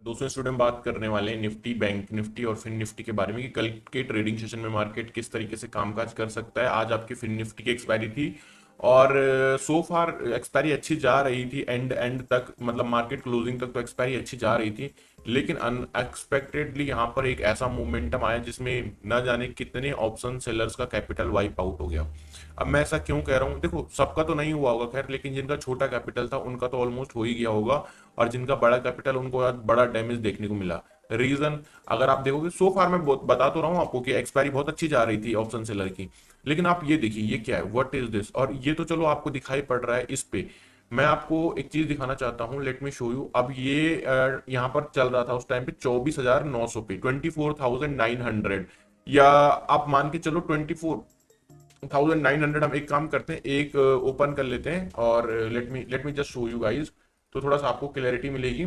दोस्तों स्टूडेंट बात करने वाले हैं निफ्टी, बैंक निफ्टी और फिन निफ्टी के बारे में कि कल के ट्रेडिंग सेशन में मार्केट किस तरीके से कामकाज कर सकता है। आज आपकी फिन निफ्टी की एक्सपायरी थी और सो फार एक्सपायरी अच्छी जा रही थी, एंड एंड तक मतलब मार्केट क्लोजिंग तक तो एक्सपायरी अच्छी जा रही थी। लेकिन अनएक्सपेक्टेडली यहाँ पर एक ऐसा मोमेंटम आया जिसमें न जाने कितने ऑप्शन सेलर्स का कैपिटल वाइप आउट हो गया। अब मैं ऐसा क्यों कह रहा हूँ, देखो सबका तो नहीं हुआ होगा खैर, लेकिन जिनका छोटा कैपिटल था उनका तो ऑलमोस्ट हो ही गया होगा, और जिनका बड़ा कैपिटल उनको आज बड़ा डैमेज देखने को मिला। रीजन अगर आप देखोगे, सो फार मैं बता तो रहा हूँ आपको कि एक्सपायरी बहुत अच्छी जा रही थी ऑप्शन सेलर की, लेकिन आप ये देखिए ये क्या है, व्हाट इज दिस। और ये तो चलो आपको दिखाई पड़ रहा है इस पे। मैं आपको एक चीज दिखाना चाहता हूँ, लेट मी शो यू। अब ये यहाँ पर चल रहा था उस टाइम पे 24,900 पे, 24,900, या आप मान के चलो 24,900। हम एक काम करते हैं, एक ओपन कर लेते हैं और let me just show you guys, तो थोड़ा सा आपको क्लैरिटी मिलेगी।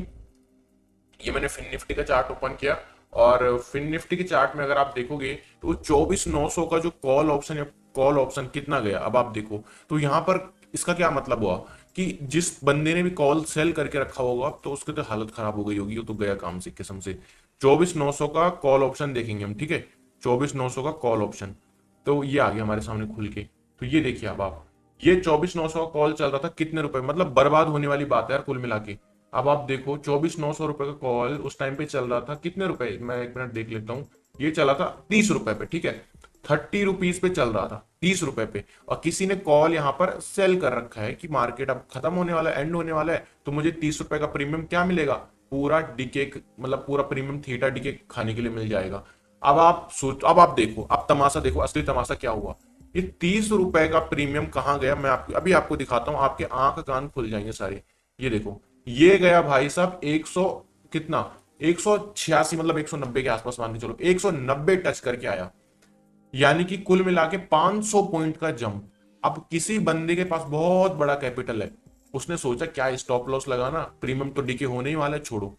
ये मैंने फिन निफ्टी का चार्ट ओपन किया, और फिन निफ्टी के चार्ट में अगर आप देखोगे तो 24,900 का जो कॉल ऑप्शन या कॉल ऑप्शन कितना गया, अब आप देखो। तो यहाँ पर इसका क्या मतलब हुआ कि जिस बंदे ने भी कॉल सेल करके रखा होगा तो उसकी तो हालत खराब हो गई होगी, वो तो गया काम से कसम से। 24,900 का कॉल ऑप्शन देखेंगे हम, ठीक है। 24,900 का कॉल ऑप्शन, तो ये आ गया हमारे सामने खुल के। तो ये देखिए अब आप, ये 24,900 का कॉल चल रहा था कितने रुपए, मतलब बर्बाद होने वाली बात है यार कुल मिला के। अब आप देखो 24,900 रुपए का कॉल उस टाइम पे चल रहा था कितने रुपए, मैं एक मिनट देख लेता हूँ। ये चला था 30 रुपए पे, ठीक है। 30 रुपीज पे चल रहा था, 30 रुपए पे। और किसी ने कॉल यहाँ पर सेल कर रखा है कि मार्केट अब खत्म होने वाला है, एंड होने वाला है, तो मुझे 30 रुपए का प्रीमियम क्या मिलेगा, पूरा डीके, मतलब पूरा प्रीमियम थीटा डीके खाने के लिए मिल जाएगा। अब आप सोच, अब आप देखो, अब तमाशा देखो, असली तमाशा क्या हुआ। ये 30 रुपए का प्रीमियम कहाँ गया, मैं आपको अभी आपको दिखाता हूँ, आपके आंख कान खुल जाएंगे सारे। ये देखो, ये गया भाई साहब 100, कितना, 186, मतलब 190 के आसपास मान के चलो, 190 टच करके आया। यानी कि कुल मिला के 500 पॉइंट का जंप। अब किसी बंदे के पास बहुत बड़ा कैपिटल है, उसने सोचा क्या स्टॉप लॉस लगाना, प्रीमियम तो डीके होने ही वाला है, छोड़ो।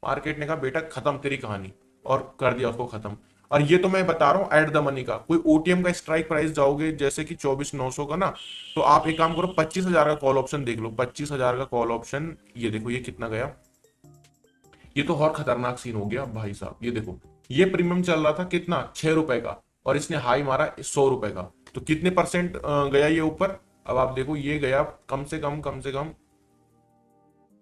मार्केट ने कहा बेटा खत्म तेरी कहानी, और कर दिया उसको खत्म। और ये तो मैं बता रहा हूँ एट द मनी का, कोई ओटीएम का स्ट्राइक प्राइस जाओगे जैसे कि 24,900 का ना, तो आप एक काम करो, 25,000 का कॉल ऑप्शन देख लो, 25,000 का कॉल ऑप्शन। ये देखो ये कितना गया, ये तो और खतरनाक सीन हो गया भाई साहब। ये देखो, ये प्रीमियम चल रहा था कितना, 6 रुपए का, और इसने हाई मारा 100 रुपए का। तो कितने परसेंट गया ये ऊपर। अब आप देखो ये गया कम से कम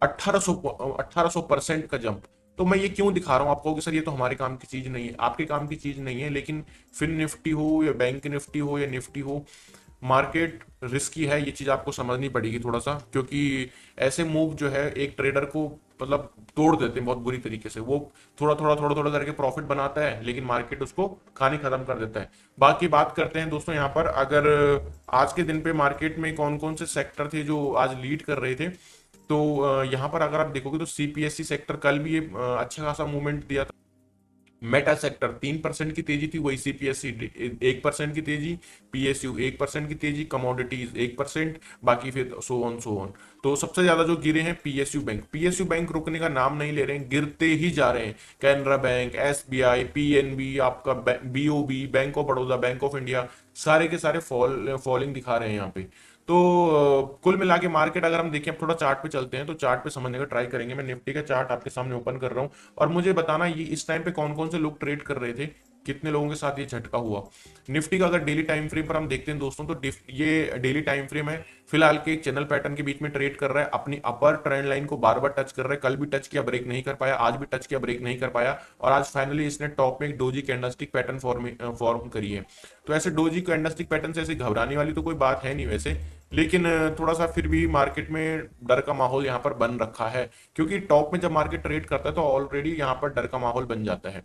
1800% का जंप। तो मैं ये क्यों दिखा रहा हूँ आपको कि सर ये तो हमारे काम की चीज नहीं है, आपके काम की चीज नहीं है, लेकिन फिर निफ्टी हो या बैंक निफ्टी हो या निफ्टी हो, मार्केट रिस्की है, ये चीज आपको समझनी पड़ेगी थोड़ा सा, क्योंकि ऐसे मूव जो है एक ट्रेडर को मतलब तोड़ देते हैं बहुत बुरी तरीके से। वो थोड़ा थोड़ा करके प्रॉफिट बनाता है, लेकिन मार्केट उसको कहानी खत्म कर देता है। बाकी बात करते हैं दोस्तों यहाँ पर, अगर आज के दिन पे मार्केट में कौन कौन से सेक्टर थे जो आज लीड कर रहे थे, तो यहाँ पर अगर आप देखोगे तो सीपीएससी सेक्टर कल भी ये अच्छा खासा मूवमेंट दिया था। मेटा सेक्टर 3% की तेजी थी, वही सीपीएससी 1% की तेजी, पीएसयू 1% की तेजी, कमोडिटीज 1%, बाकी फिर सो ऑन सो ऑन। तो सबसे ज्यादा जो गिरे हैं पीएसयू बैंक रुकने का नाम नहीं ले रहे हैं, गिरते ही जा रहे हैं। कैनरा बैंक, एसबीआई, पीएनबी, आपका BOB, bank of Baroda, bank of India, सारे के सारे फॉलिंग दिखा रहे हैं यहाँ पे। तो कुल मिला के मार्केट अगर हम देखें, अब थोड़ा चार्ट पे चलते हैं तो चार्ट पे समझने का ट्राई करेंगे। मैं निफ्टी का चार्ट आपके सामने ओपन कर रहा हूँ, और मुझे बताना ये इस टाइम पे कौन कौन से लोग ट्रेड कर रहे थे, कितने लोगों के साथ ये झटका हुआ। निफ्टी का अगर डेली टाइम फ्रेम पर हम देखते हैं दोस्तों, तो ये डेली टाइम फ्रेम है, फिलहाल के एक चैनल पैटर्न के बीच में ट्रेड कर रहा है, अपनी अपर ट्रेंड लाइन को बार बार टच कर रहा है। कल भी टच किया, ब्रेक नहीं कर पाया, आज भी टच किया, ब्रेक नहीं कर पाया, और आज फाइनली इसने टॉप में एक डोजी कैंडलस्टिक पैटर्न फॉर्म करी है। तो ऐसे डोजी कैंडलस्टिक पैटर्न से ऐसे घबराने वाली तो कोई बात है नहीं वैसे, लेकिन थोड़ा सा फिर भी मार्केट में डर का माहौल यहाँ पर बन रखा है, क्योंकि टॉप में जब मार्केट ट्रेड करता है तो ऑलरेडी यहाँ पर डर का माहौल बन जाता है।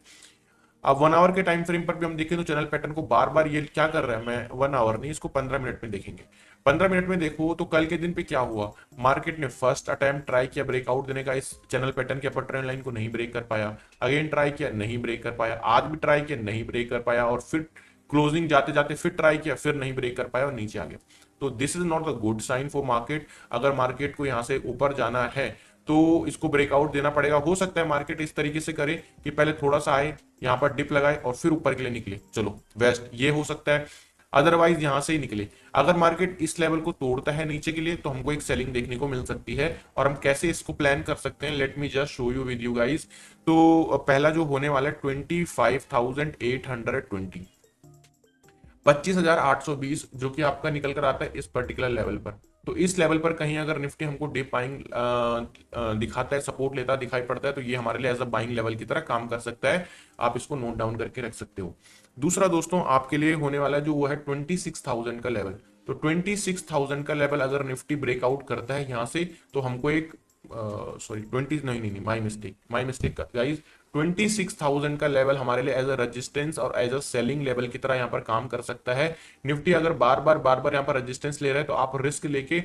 अब 1 आवर के टाइम फ्रेम पर भी हम देखें तो चैनल पैटर्न को बार बार ये क्या कर रहा है, मैं 1 आवर नहीं, इसको 15 मिनट में देखेंगे। 15 मिनट में देखो तो कल के दिन पे क्या हुआ, मार्केट ने फर्स्ट अटेम्प्ट ट्राई किया ब्रेकआउट देने का, इस चैनल पैटर्न के अपर ट्रेंड लाइन को नहीं ब्रेक कर पाया। अगेन ट्राई किया, नहीं ब्रेक कर पाया, आज भी ट्राई किया, नहीं ब्रेक कर पाया, और फिर क्लोजिंग जाते जाते फिर ट्राई किया, फिर नहीं ब्रेक कर पाया और नीचे आ गया। तो this is not a good sign for market. अगर मार्केट को यहाँ से ऊपर जाना है तो इसको ब्रेकआउट देना पड़ेगा। हो सकता है मार्केट इस तरीके से करे कि पहले थोड़ा सा आए, यहाँ पर डिप लगाए और फिर ऊपर के लिए निकले, चलो बेस्ट ये हो सकता है। अदरवाइज यहां से ही निकले। अगर मार्केट इस लेवल को तोड़ता है नीचे के लिए तो हमको एक सेलिंग देखने को मिल सकती है। और हम कैसे इसको प्लान कर सकते हैं, let me just show you with you guys. तो पहला जो होने वाला है 25,820, 25,820 जो कि आपका निकल कर आता है इस पर्टिकुलर लेवल पर। तो इस लेवल पर कहीं अगर निफ्टी हमको डिप बाइंग दिखाता है, सपोर्ट लेता दिखाई पड़ता है, तो ये हमारे लिए एज अ बाइंग लेवल की तरह काम कर सकता है। आप इसको नोट डाउन करके रख सकते हो। दूसरा दोस्तों आपके लिए होने वाला जो वो है 26,000 का लेवल। तो 26,000 का लेवल अगर निफ्टी ब्रेकआउट करता है यहां से, तो हमको एक सॉरी 20 नहीं नहीं नहीं माई मिस्टेक गाइस, 26,000 का लेवल हमारे लिए एज अ रेजिस्टेंस और एज अ सेलिंग लेवल की तरह यहाँ पर काम कर सकता है। निफ्टी अगर बार बार यहाँ पर रेजिस्टेंस ले रहा है तो आप रिस्क लेके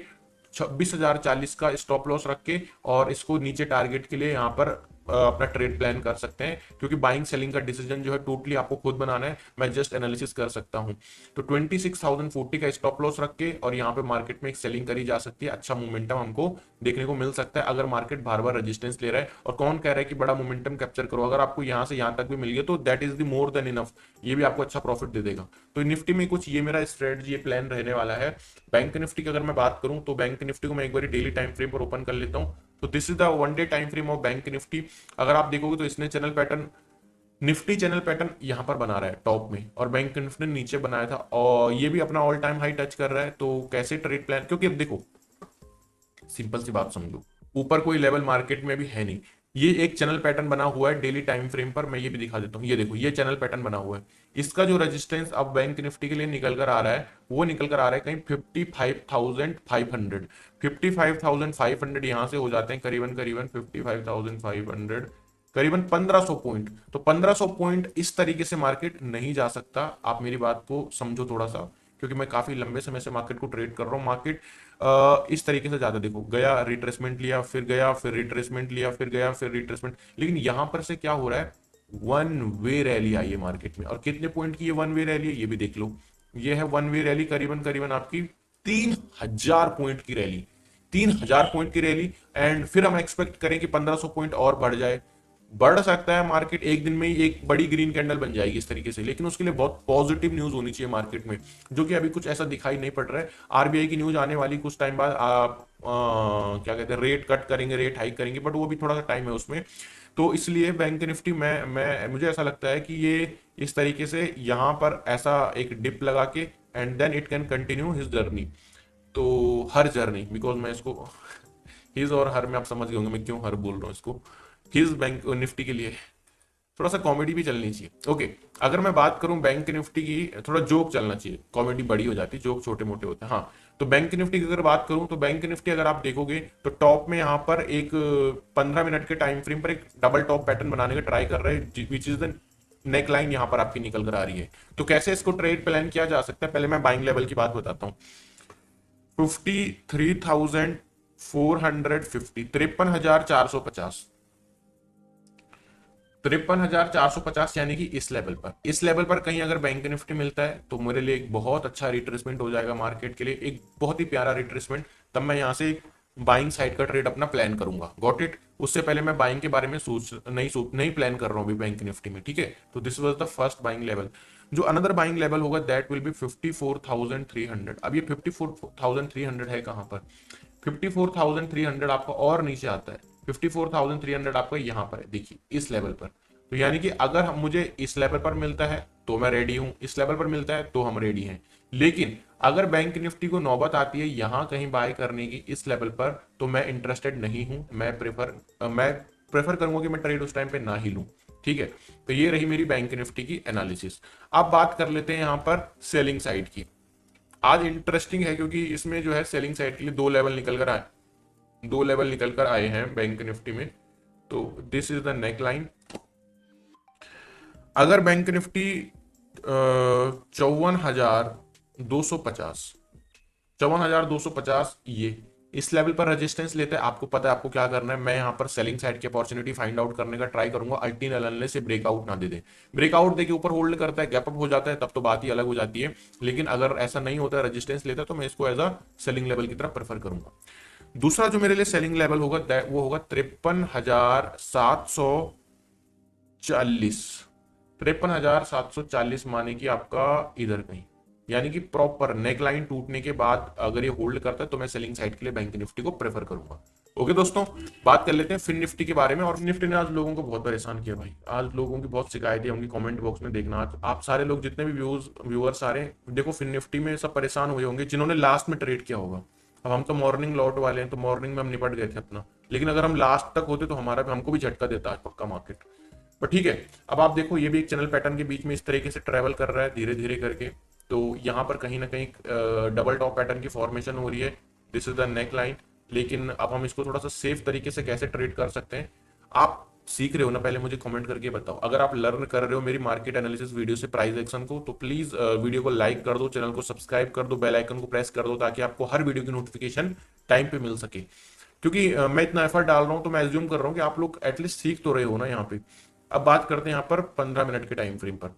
26,040 का स्टॉप लॉस रख के और इसको नीचे टारगेट के लिए यहाँ पर अपना ट्रेड प्लान कर सकते हैं। क्योंकि बाइंग सेलिंग का डिसीजन जो है टोटली आपको खुद बनाना है, मैं जस्ट एनालिसिस कर सकता हूं। तो 26,040 का स्टॉप लॉस रख के और यहाँ पे मार्केट में एक सेलिंग करी जा सकती है। अच्छा मोमेंटम हमको देखने को मिल सकता है अगर मार्केट बार बार रेजिस्टेंस ले रहा है। और कौन कह रहा है कि बड़ा मोमेंटम कैप्चर करो, अगर आपको यहाँ से यहाँ तक भी मिल गया तो that is the more than enough, ये भी आपको अच्छा प्रॉफिट दे देगा। तो निफ्टी में कुछ ये मेरा स्ट्रेटजी, ये प्लान रहने वाला है। बैंक निफ्टी की अगर मैं बात करूं तो बैंक निफ्टी को मैं एक बार डेली टाइम फ्रेम पर ओपन कर लेता हूं। तो this is the one day time frame of bank Nifty. अगर आप देखोगे तो इसने channel pattern, Nifty channel pattern यहां पर बना रहा है टॉप में, और बैंक निफ्टी ने नीचे बनाया था और ये भी अपना ऑल टाइम हाई टच कर रहा है। तो कैसे ट्रेड प्लान, क्योंकि अब देखो सिंपल सी बात समझो, ऊपर कोई लेवल मार्केट में भी है नहीं। ये एक चैनल पैटर्न बना हुआ है डेली टाइम फ्रेम पर, मैं ये भी दिखा देता हूँ। ये देखो ये चैनल पैटर्न बना हुआ है। इसका जो रेजिस्टेंस अब बैंक निफ्टी के लिए निकल कर आ रहा है वो निकल कर आ रहा है कहीं 55,500, 55,500 यहां से हो जाते हैं करीबन करीबन 55,500, करीबन 1500 पॉइंट। तो 1500 पॉइंट इस तरीके से मार्केट नहीं जा सकता। आप मेरी बात को समझो थोड़ा सा, क्योंकि मैं काफी लंबे समय से मार्केट को ट्रेड कर रहा हूँ। मार्केट इस तरीके से ज्यादा देखो, गया रिट्रेसमेंट लिया, फिर गया, फिर रिट्रेसमेंट लिया, फिर गया, फिर रिट्रेसमेंट। लेकिन यहां पर से क्या हो रहा है, वन वे रैली आई है मार्केट में। और कितने पॉइंट की ये वन वे रैली है ये भी देख लो। ये है वन वे रैली, करीबन करीबन आपकी 3,000 पॉइंट की रैली, 3,000 पॉइंट की रैली। एंड फिर हम एक्सपेक्ट करें कि 1500 पॉइंट और बढ़ जाए। बढ़ सकता है मार्केट, एक दिन में ही एक बड़ी ग्रीन कैंडल बन जाएगी इस तरीके से, लेकिन उसके लिए बहुत पॉजिटिव न्यूज होनी चाहिए मार्केट में, जो कि अभी कुछ ऐसा दिखाई नहीं पड़ रहा है। आरबीआई की न्यूज आने वाली कुछ टाइम बाद, क्या कहते हैं, रेट कट करेंगे, रेट हाइक करेंगे, बट वो भी थोड़ा सा टाइम है उसमें। तो इसलिए बैंक निफ्टी मैं मुझे ऐसा लगता है कि ये इस तरीके से यहाँ पर ऐसा एक डिप लगा के and then it can continue his journey. तो हर जर्नी, बिकॉज मैं इसको हिज और हर में आप समझ गए होंगे मैं क्यों हर बोल रहा हूँ इसको। हिज बैंक निफ्टी के लिए थोड़ा सा कॉमेडी भी चलनी चाहिए। ओके, अगर मैं बात करूं बैंक निफ्टी की, थोड़ा जोक चलना चाहिए, कॉमेडी बड़ी हो जाती है, जोक छोटे मोटे होते हैं। हाँ, तो बैंक निफ्टी की अगर बात करूं तो बैंक निफ्टी अगर आप देखोगे तो टॉप में यहाँ पर एक 15 मिनट के टाइम फ्रेम पर एक डबल टॉप पैटर्न बनाने का ट्राई कर रहे हैं, which is the neck line यहाँ पर आपकी निकल कर आ रही है। तो कैसे इसको ट्रेड प्लान किया जा सकता है, पहले मैं बाइंग लेवल की बात बताता हूँ। 53,450, 53,450, 53,450 यानी कि इस लेवल पर, इस लेवल पर कहीं अगर बैंक निफ्टी मिलता है तो मेरे लिए एक बहुत अच्छा रिट्रेसमेंट हो जाएगा, मार्केट के लिए एक बहुत ही प्यारा रिट्रेसमेंट। तब मैं यहाँ से बाइंग साइड का ट्रेड अपना प्लान करूंगा, गॉट इट। उससे पहले मैं बाइंग के बारे में नहीं प्लान कर रहा हूँ अभी बैंक निफ्टी में, ठीक है। तो this was the first buying level. जो अनदर बाइंग लेवल होगा दैट विल बी 54,300। अब ये 54,300 है कहां पर, 54,300 आपका और नीचे आता है, 54,300 आपका यहाँ पर है, देखिए इस लेवल पर। तो यानी कि अगर हम मुझे इस लेवल पर मिलता है तो मैं रेडी हूं, इस लेवल पर मिलता है तो हम रेडी हैं। लेकिन अगर बैंक निफ्टी को नौबत आती है यहां कहीं बाय करने की इस लेवल पर, तो मैं इंटरेस्टेड नहीं हूं। मैं प्रेफर करूंगा कि मैं ट्रेड उस टाइम पे ना ही लूं, ठीक है। तो ये रही मेरी बैंक निफ्टी की एनालिसिस। अब बात कर लेते हैं यहां पर सेलिंग साइड की। आज इंटरेस्टिंग है क्योंकि इसमें जो है सेलिंग साइड के लिए दो लेवल निकल कर आए हैं बैंक निफ्टी में। तो this is the neck line. अगर बैंक निफ्टी 54,250, 54,250 ये इस लेवल पर रेजिस्टेंस लेते हैं, आपको पता है आपको क्या करना है। मैं यहाँ पर सेलिंग साइड की अपॉर्चुनिटी फाइंड आउट करने का ट्राई करूंगा, अल्टीनल से ब्रेकआउट ना दे दे। ब्रेकआउट देके ऊपर होल्ड करता है, गैप अप हो जाता है, तब तो बात ही अलग हो जाती है। लेकिन अगर ऐसा नहीं होता है, रेजिस्टेंस लेता है, तो मैं इसको एज अ सेलिंग लेवल की तरफ प्रेफर करूंगा। दूसरा जो मेरे लिए सेलिंग लेवल होगा वो होगा 53,740, 53,740 माने कि आपका इधर कहीं यानी कि प्रॉपर नेक लाइन टूटने के बाद अगर ये होल्ड करता है तो मैं सेलिंग साइड के लिए बैंक निफ्टी को प्रेफर करूंगा। ओके दोस्तों, बात कर लेते हैं फिन निफ्टी के बारे में। और निफ्टी ने आज लोगों को बहुत परेशान किया भाई, आज लोगों की बहुत शिकायतें होंगी कमेंट बॉक्स में, देखना आज आप सारे लोग जितने भी व्यूअर्स आ रहे हैं, देखो फिन निफ्टी में सब परेशान हुए होंगे जिन्होंने लास्ट में ट्रेड किया होगा। अब हम तो मॉर्निंग लॉट वाले हैं, तो मॉर्निंग में हम निपट गए थे अपना, लेकिन अगर हम लास्ट तक होते तो हमारा भी, हमको भी झटका देता आज पक्का मार्केट। पर ठीक है, अब आप देखो ये भी एक चैनल पैटर्न के बीच में इस तरीके से ट्रेवल कर रहा है धीरे धीरे करके। तो यहाँ पर कहीं ना कहीं डबल टॉप पैटर्न की फॉर्मेशन हो रही है, this is the neck line. लेकिन अब हम इसको थोड़ा सा सेफ तरीके से कैसे ट्रेड कर सकते हैं, आप सीख रहे हो ना, पहले मुझे कमेंट करके बताओ। अगर आप लर्न कर रहे हो मेरी मार्केट एनालिसिस वीडियो से प्राइस एक्शन को, तो प्लीज वीडियो को लाइक कर दो, चैनल को सब्सक्राइब कर दो, बेल आइकन को प्रेस कर दो, ताकि आपको हर वीडियो की नोटिफिकेशन टाइम पे मिल सके। क्योंकि मैं इतना एफर्ट डाल रहा हूं तो मैं एज्यूम कर रहा हूं कि आप लोग एटलीस्ट सीख तो रहे हो ना यहाँ पे। अब बात करते हैं यहाँ पर 15 मिनट के टाइम फ्रेम पर।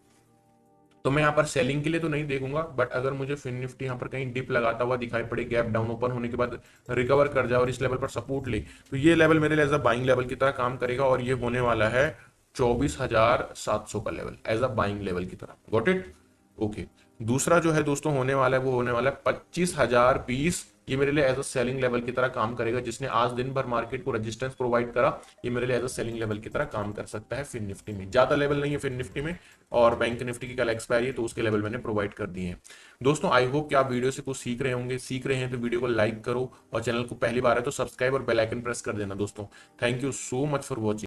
तो मैं यहाँ पर सेलिंग के लिए तो नहीं देखूंगा, बट अगर मुझे फिन निफ्टी यहाँ पर कहीं डिप लगाता हुआ दिखाई पड़े, गैप डाउन ओपन होने के बाद रिकवर कर जाए और इस लेवल पर सपोर्ट ले, तो ये लेवल मेरे लिए एज अ बाइंग लेवल की तरह काम करेगा। और ये होने वाला है 24,700 का level, as a buying level की तरह। Got it? ओके। दूसरा जो है दोस्तों होने वाला है, वो होने वाला है 25,020। ये मेरे लिए एज अ सेलिंग लेवल की तरह काम करेगा। जिसने आज दिन भर मार्केट को रेजिस्टेंस प्रोवाइड करा, ये मेरे लिए एज अ सेलिंग लेवल की तरह काम कर सकता है फिन निफ्टी में। ज्यादा लेवल नहीं है फिन निफ्टी में, और बैंक निफ्टी की कल एक्सपायरी है तो उसके लेवल मैंने प्रोवाइड कर दिए हैं। दोस्तों आई होप कि आप वीडियो से कुछ सीख रहे होंगे, सीख रहे हैं तो वीडियो को लाइक करो, और चैनल को पहली बार है तो सब्सक्राइब और बेल आइकन प्रेस कर देना दोस्तों। Thank you so much for watching.